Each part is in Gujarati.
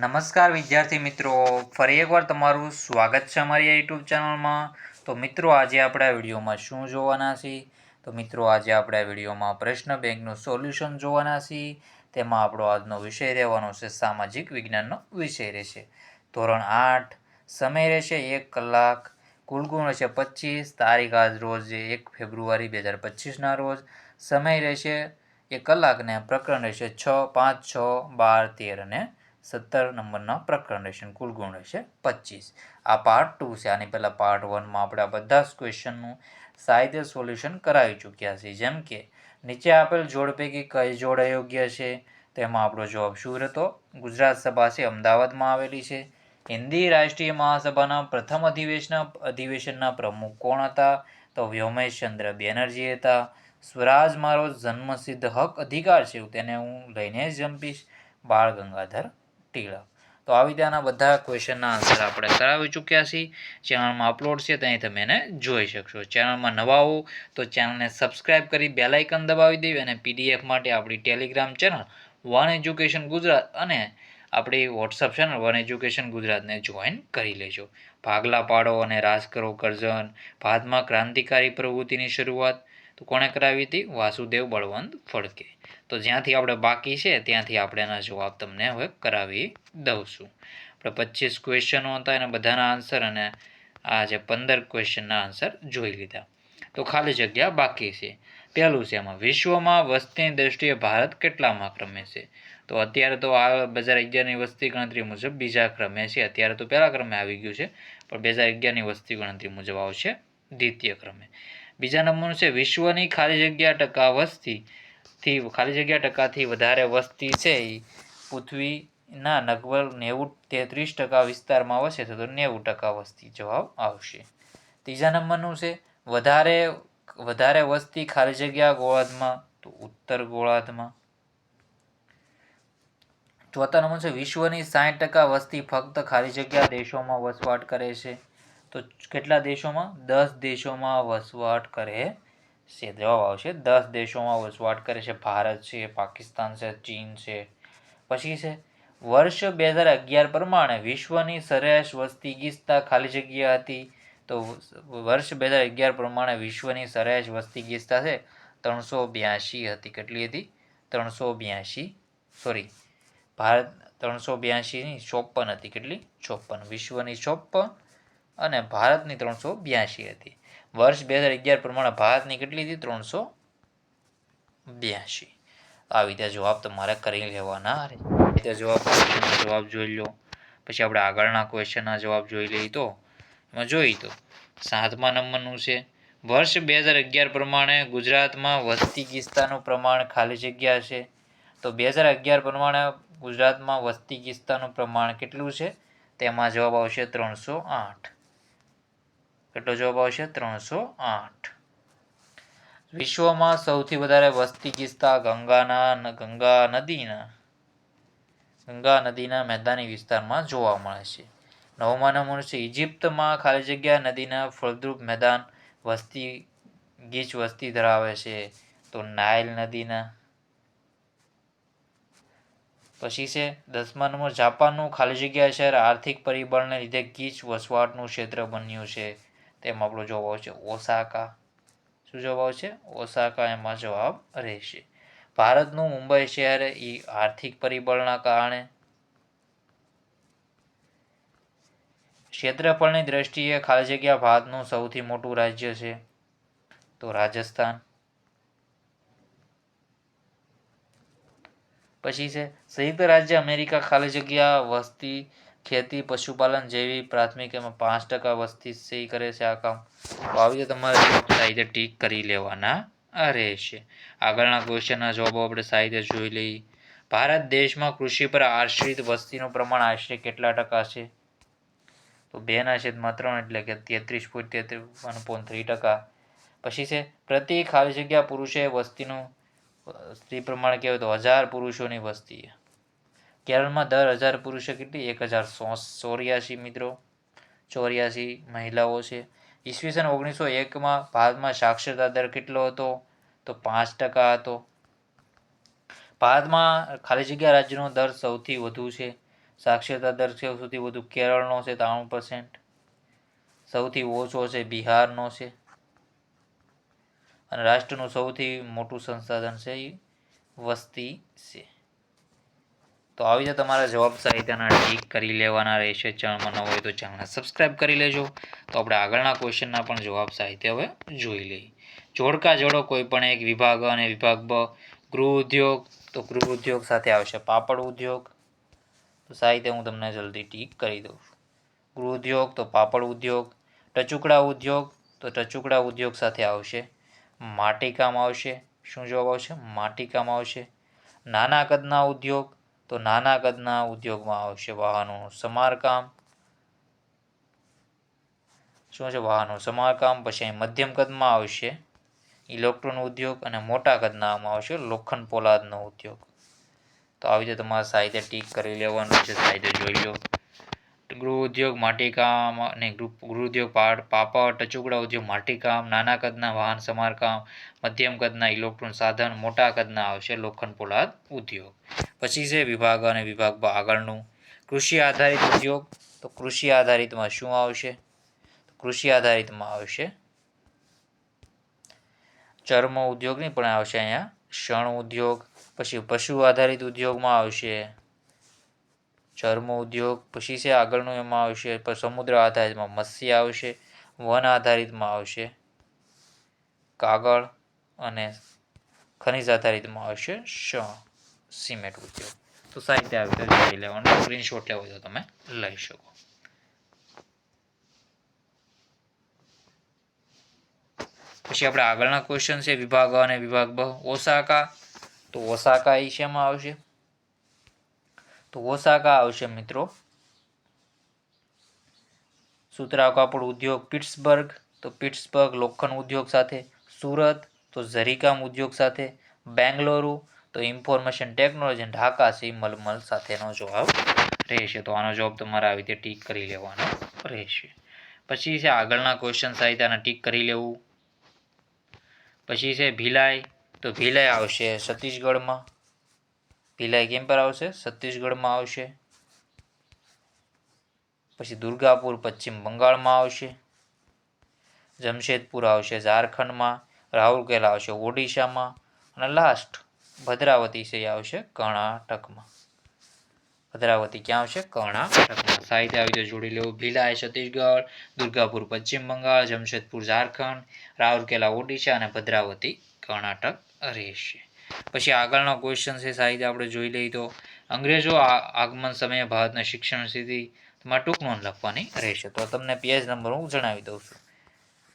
નમસ્કાર વિદ્યાર્થી મિત્રો, ફરી એકવાર તમારું સ્વાગત છે અમારી યુટ્યુબ ચેનલમાં. તો મિત્રો, આજે આપણે આ વિડીયોમાં શું જોવાના છીએ? તો મિત્રો, આજે આપણે આ વિડીયોમાં પ્રશ્ન બેંકનું સોલ્યુશન જોવાના છીએ. તેમાં આપણો આજનો વિષય રહેવાનો છે સામાજિક વિજ્ઞાનનો વિષય રહેશે. ધોરણ 8, સમય રહેશે 1 કલાક, કુલ ગુણ રહેશે 25, તારીખ આજ રોજ 1 ફેબ્રુઆરી 2025ના રોજ, સમય રહેશે 1 કલાક ને પ્રકરણ રહેશે 6, 5, 6, 12, 13 અને 17 નંબરના પ્રકરણ રહેશે. કુલ ગુણ રહેશે 25. આ પાર્ટ 2 છે. આની પહેલાં પાર્ટ 1માં આપણે આ બધા જ ક્વેશ્ચનનું સાહિત્ય સોલ્યુશન કરાવી ચૂક્યા છીએ. જેમ કે નીચે આપેલ જોડ પૈકી કઈ જોડ અયોગ્ય છે? તેમાં આપણો જવાબ શું હતો? ગુજરાત સભા છે અમદાવાદમાં આવેલી છે. હિન્દી રાષ્ટ્રીય મહાસભાના પ્રથમ અધિવેશનના પ્રમુખ કોણ હતા? તો વ્યોમેશચંદ્ર બેનર્જી હતા. સ્વરાજ મારો જન્મસિદ્ધ હક અધિકાર છે, તેને હું લઈને જ જંપીશ, બાળ ગંગાધર ટિળક. તો આવી ત્યાંના બધા ક્વેશ્ચનના આન્સર આપણે કરાવી ચૂક્યા છીએ. ચેનલમાં અપલોડ છે, ત્યાં તમે એને જોઈ શકશો. ચેનલમાં નવા હો તો ચેનલને સબસ્ક્રાઇબ કરી બેલ આઇકન દબાવી દેવી અને પીડીએફ માટે આપણી Telegram channel one education Gujarat અને આપણી વોટ્સઅપ ચેનલ વન એજ્યુકેશન ગુજરાતને જોઈન કરી લેજો. ભાગલા પાડો અને રાજ કરો કરજણ, ભારતમાં ક્રાંતિકારી પ્રવૃત્તિની શરૂઆત તો કોણે કરાવી હતી? વાસુદેવ બળવંત ફડકે. તો જ્યાંથી આપણે બાકી છે ત્યાંથી આપણે એના જવાબ તમને હવે કરાવી દઉં. આપણે 25 ક્વેશ્ચનો હતા એના બધાના આન્સર અને આ જે 15 ક્વેશ્ચનના આન્સર જોઈ લીધા. તો ખાલી જગ્યા બાકી છે. પહેલું છે એમાં, વિશ્વમાં વસ્તીની દ્રષ્ટિએ ભારત કેટલામાં ક્રમે છે? તો અત્યારે તો આ 2011ની વસ્તી ગણતરી મુજબ બીજા ક્રમે છે. અત્યારે તો પહેલા ક્રમે આવી ગયું છે, પણ 2011ની વસ્તી ગણતરી મુજબ આવશે દ્વિતીય ક્રમે. બીજા નંબરનું છે, વિશ્વની ખાલી જગ્યા ટકાથી વધારે વસ્તી છે એ પૃથ્વીના લગભગ 33% વિસ્તારમાં વસે છે, તો 90% વસ્તી જવાબ આવશે. ત્રીજા નંબરનું છે, વધારે વસ્તી ખાલી જગ્યા ગોળાર્ધમાં, તો ઉત્તર ગોળાર્ધમાં. ચોથા નંબર છે, વિશ્વની 60% વસ્તી ફક્ત ખાલી જગ્યા દેશોમાં વસવાટ કરે છે. તો કેટલા દેશોમાં? 10 દેશોમાં વસવાટ કરે છે. જવાબ આવશે 10 દેશોમાં વસવાટ કરે છે. ભારત છે, પાકિસ્તાન છે, ચીન છે. પછી છે, વર્ષ 2011 પ્રમાણે વિશ્વની સરેરાશ વસ્તી ગીચતા ખાલી જગ્યા હતી. તો વર્ષ 2011 પ્રમાણે વિશ્વની સરેરાશ વસ્તી ગીચતા છે 382 હતી. કેટલી હતી? 382. સોરી, ભારત 382 ની 54 હતી. કેટલી? 54. વિશ્વની 54 અને ભારતની 382 હતી. વર્ષ 2011 પ્રમાણે ભારતની કેટલી હતી? 382. આવી રીતે જવાબ તમારે કરી લેવાના. જવાબ જોઈ લો. પછી આપણે આગળના ક્વેશ્ચનના જવાબ જોઈ લઈએ. તો એમાં જોઈએ તો 7મા નંબરનું છે, વર્ષ 2011 પ્રમાણે ગુજરાતમાં વસ્તી ગીચતાનું પ્રમાણ ખાલી જગ્યા છે. તો 2011 પ્રમાણે ગુજરાતમાં વસ્તી ગીચતાનું પ્રમાણ કેટલું છે? તેમાં જવાબ આવશે 308. કેટલો જવાબ આવશે? 308. વિશ્વમાં સૌથી વધારે વસ્તી ગીચતા ગંગા નદીના મેદાની વિસ્તારમાં જોવા મળે છે. 9મા નંબર છે, ઇજિપ્તમાં ખાલી જગ્યા નદીના ફળદ્રુપ મેદાન ગીચ વસ્તી ધરાવે છે. તો નાઇલ નદીના. પછી છે 10મા નંબર, જાપાનનું ખાલી જગ્યા શહેર આર્થિક પરિબળને લીધે ગીચ વસવાટનું ક્ષેત્ર બન્યું છે. તેમાં આપણો જવાબ આવશે ઓસાકા. શું જવાબ આવશે? ઓસાકા એમાં જવાબ રહેશે. ભારતનું મુંબઈ શહેર એ આર્થિક પરિબળના કારણે ક્ષેત્રફળની દ્રષ્ટિએ ખાલી જગ્યા ભારતનું સૌથી મોટું રાજ્ય છે. તો રાજસ્થાન. પછી છે, સંયુક્ત રાજ્ય અમેરિકા ખાલી જગ્યા વસ્તી ખેતી પશુપાલન જેવી પ્રાથમિક એમાં 5% વસ્તી સહી કરે છે આ કામ. તો આવી રીતે તમારે સાહિત્ય ટીક કરી લેવાના રહેશે. આગળના ક્વેશ્ચનના જવાબો આપણે સાહિત્ય જોઈ લઈએ. ભારત દેશમાં કૃષિ પર આશ્રિત વસ્તીનું પ્રમાણ આશરે કેટલા ટકા છે? તો 2/3 એટલે કે 33.3%. પછી છે, પ્રતિ ખાલી જગ્યા પુરુષે વસ્તીનું સ્ત્રી પ્રમાણ કહેવાય તો 1000 પુરુષોની વસ્તી. કેરળમાં દર 1000 પુરુષે કેટલી? 1084 મિત્રો, 84 મહિલાઓ છે. ઈસવીસન 1901માં ભારતમાં સાક્ષરતા દર કેટલો હતો? તો 5% હતો. ભારતમાં ખાલી જગ્યા રાજ્યનો દર સૌથી વધુ છે. સાક્ષરતા દર સૌથી વધુ કેરળનો છે 93%, સૌથી ઓછો છે બિહારનો છે, અને રાષ્ટ્રનું સૌથી મોટું સંસાધન છે એ વસ્તી છે. તો આવી રીતે તમારા જવાબ સાહિત્યના ટીક કરી લેવાના રહેશે. ચેનલમાં ન હોય તો ચેનલને સબસ્ક્રાઇબ કરી લેજો. તો આપણે આગળના ક્વેશ્ચનના પણ જવાબ સાહિત્ય હવે જોઈ લઈએ. જોડકા જોડો કોઈ પણ એક વિભાગ અને વિભાગ બ. ગૃહ ઉદ્યોગ, તો ગૃહ ઉદ્યોગ સાથે આવશે પાપડ ઉદ્યોગ. તો સાહિત્ય હું તમને જલ્દી ટીક કરી દઉં છું. ગૃહ ઉદ્યોગ તો પાપડ ઉદ્યોગ. ટચુકડા ઉદ્યોગ, તો ટચુકડા ઉદ્યોગ સાથે આવશે માટીકામ આવશે. શું જવાબ આવશે? માટીકામ આવશે. નાના કદના ઉદ્યોગ, તો નાના કદના ઉદ્યોગમાં આવશે વાહનોનું સમારકામ. શું છે? વાહનો સમારકામ. પછી અહીં મધ્યમ કદમાં આવશે ઇલેક્ટ્રોન ઉદ્યોગ, અને મોટા કદનામાં આવશે લોખંડ પોલાદનો ઉદ્યોગ. તો આવી રીતે તમારે સાહિત્ય ટીક કરી લેવાનું છે. સાહિત્ય જોઈ લો. ગૃહ ઉદ્યોગ માટીકામ, અને ગૃહ ઉદ્યોગ પાપડ, ટચુકડા ઉદ્યોગ માટીકામ, નાના કદના વાહન સમારકામ, મધ્યમ કદના ઇલેક્ટ્રોન સાધન, મોટા કદના આવશે લોખંડ પોલાદ ઉદ્યોગ. પછી છે વિભાગ અને વિભાગ આગળનું કૃષિ આધારિત ઉદ્યોગ. તો કૃષિ આધારિતમાં શું આવશે? કૃષિ આધારિતમાં આવશે ચર્મ ઉદ્યોગ નહીં પણ આવશે અહીંયા શણ ઉદ્યોગ. પછી પશુ આધારિત ઉદ્યોગમાં આવશે ચર્મ ઉદ્યોગ. પછી છે આગળનું એમાં આવશે સમુદ્ર આધારિતમાં મત્સ્ય આવશે. વન આધારિતમાં આવશે કાગળ, અને ખનિજ આધારિતમાં આવશે સિમેન્ટ ઉદ્યોગ. તો સાહિત્ય આવી રીતે જોઈ લેવાનું. સ્ક્રીનશોટ લેવો તો તમે લઈ શકો. પછી આપણે આગળના ક્વેશ્ચન છે વિભાગ અને વિભાગ બ. ઓસાકા, તો ઓસાકા એ શેમાં આવશે? તો ઓસાકા આવશે મિત્રો સુતરાઉ કાપડ ઉદ્યોગ. પિટ્સબર્ગ, તો પિટ્સબર્ગ લોખંડ ઉદ્યોગ સાથે. સુરત, તો ઝરીકામ ઉદ્યોગ સાથે. બેંગલુરુ, તો ઇન્ફોર્મેશન ટેકનોલોજી. ઢાકા છે મલમલ સાથેનો જવાબ રહેશે. તો આનો જવાબ તમારે આવી રીતે ટીક કરી લેવાનો રહેશે. પછી છે આગળના ક્વેશ્ચન સાહિત્યના ટીક કરી લેવું. પછી છે ભિલાઈ, તો ભિલાઈ આવશે છત્તીસગઢમાં. ભિલાઈ કેમ પર આવશે? છત્તીસગઢમાં આવશે. પછી દુર્ગાપુર પશ્ચિમ બંગાળમાં આવશે. જમશેદપુર આવશે ઝારખંડમાં. રાઉરકેલા આવશે ઓડિશામાં. અને લાસ્ટ ભદ્રાવતી છે આવશે કર્ણાટકમાં. ભદ્રાવતી ક્યાં આવશે? કર્ણાટકમાં. સાહિત્ય આવી રીતે જોડી લેવું. ભિલાઈ છત્તીસગઢ, દુર્ગાપુર પશ્ચિમ બંગાળ, જમશેદપુર ઝારખંડ, રાઉરકેલા ઓડિશા, અને ભદ્રાવતી કર્ણાટક રહેશે. પછી આગળનો ક્વેશ્ચન છે સાહિત્ય આપણે જોઈ લઈએ. તો અંગ્રેજો આગમન સમયે ભારતની શિક્ષણ સ્થિતિ માં ટૂંક નોંધ લખવાની રહેશે. તો તમને પેજ નંબર હું જણાવી દઉં છું.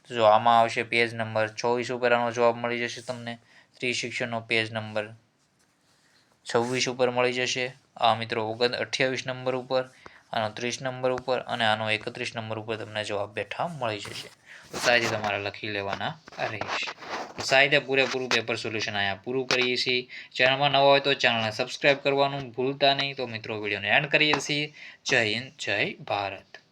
જો આમાં આવશે પેજ નંબર 24 ઉપર આનો જવાબ મળી જશે તમને. સ્ત્રી શિક્ષણનો પેજ નંબર 26 ઉપર મળી જશે. આ મિત્રો 28 નંબર ઉપર, આનો 30 નંબર ઉપર, અને આનો 31 નંબર ઉપર તમને જવાબ બેઠા મળી જશે. તો સાહિત્ય તમારે લખી લેવાના રહેશે. સાહિત્ય પૂરેપૂરું પેપર સોલ્યુશન અહીંયા પૂરું કરીએ છીએ. ચેનલમાં નવા હોય તો ચેનલને સબસ્ક્રાઇબ કરવાનું ભૂલતા નહીં. તો મિત્રો વિડીયોને એન્ડ કરીએ છીએ. જય હિન્દ, જય ભારત.